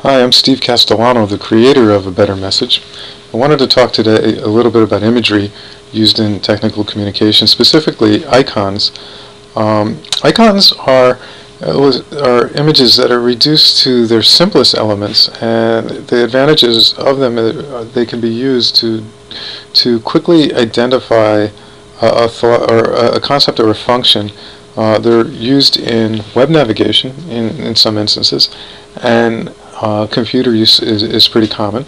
Hi, I'm Steve Castellano, the creator of A Better Message. I wanted to talk today a little bit about imagery used in technical communication, specifically icons. Icons are images that are reduced to their simplest elements, and the advantages of them they can be used to quickly identify a thought or a concept or a function. They're used in web navigation in some instances, and computer use is pretty common.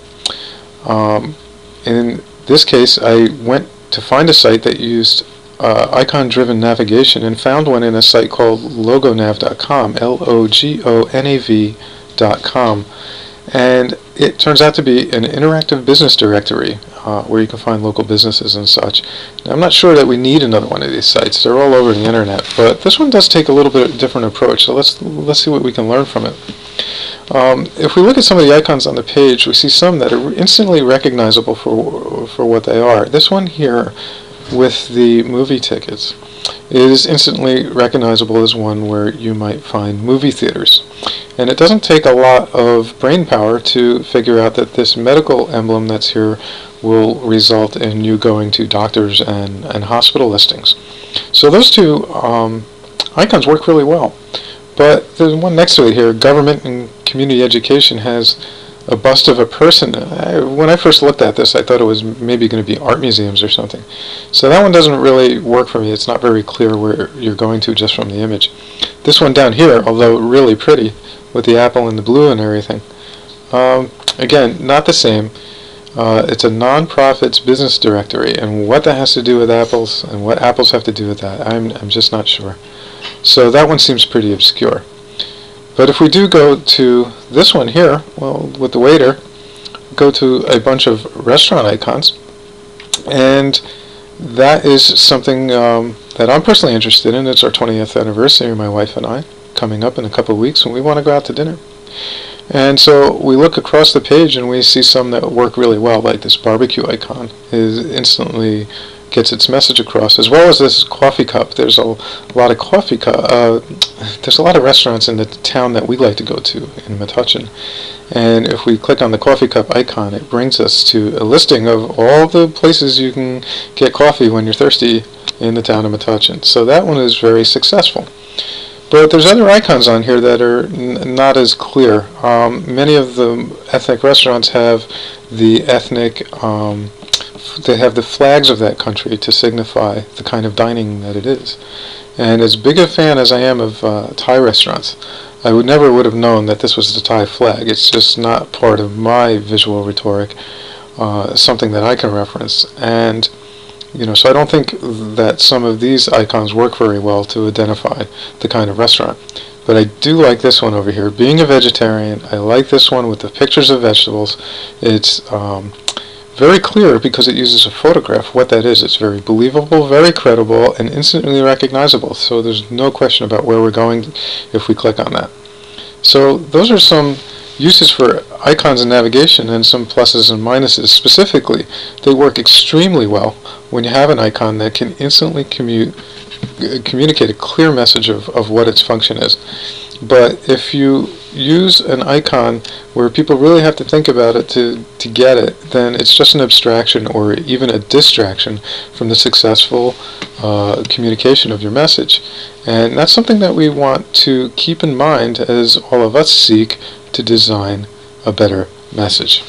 In this case, I went to find a site that used icon-driven navigation and found one in a site called logonav.com, logonav.com, and it turns out to be an interactive business directory where you can find local businesses and such. Now, I'm not sure that we need another one of these sites. They're all over the internet, but this one does take a little bit different approach. So let's see what we can learn from it. If we look at some of the icons on the page, we see some that are instantly recognizable for what they are. This one here with the movie tickets is instantly recognizable as one where you might find movie theaters. And it doesn't take a lot of brain power to figure out that this medical emblem that's here will result in you going to doctors and hospital listings. So those two icons work really well. But the one next to it here, government and community education, has a bust of a person. When I first looked at this, I thought it was maybe going to be art museums or something. So that one doesn't really work for me. It's not very clear where you're going to just from the image. This one down here, although really pretty, with the apple and the blue and everything, again, not the same. It's a non-profits business directory, and what that has to do with apples and what apples have to do with that, I'm just not sure. So that one seems pretty obscure. But if we do go to this one here, well, with the waiter, go to a bunch of restaurant icons, and that is something that I'm personally interested in. It's our 20th anniversary, my wife and I, coming up in a couple of weeks, and we want to go out to dinner. And so we look across the page and we see some that work really well, like this barbecue icon is instantly gets its message across, as well as this coffee cup. There's a lot of coffee cup. There's a lot of restaurants in the town that we like to go to in Metuchen, and if we click on the coffee cup icon, it brings us to a listing of all the places you can get coffee when you're thirsty in the town of Metuchen. So that one is very successful. But there's other icons on here that are not as clear. Many of the ethnic restaurants have the ethnic they have the flags of that country to signify the kind of dining that it is. And as big a fan as I am of Thai restaurants, I never would have known that this was the Thai flag. It's just not part of my visual rhetoric, something that I can reference. And so I don't think that some of these icons work very well to identify the kind of restaurant. But I do like this one over here. Being a vegetarian, I like this one with the pictures of vegetables. It's very clear because it uses a photograph. What that is, it's very believable, very credible, and instantly recognizable. So there's no question about where we're going if we click on that. So those are some uses for icons and navigation, and some pluses and minuses. Specifically, they work extremely well when you have an icon that can instantly communicate a clear message of what its function is. But if you use an icon where people really have to think about it to get it, then it's just an abstraction or even a distraction from the successful communication of your message. And that's something that we want to keep in mind as all of us seek to design a better message.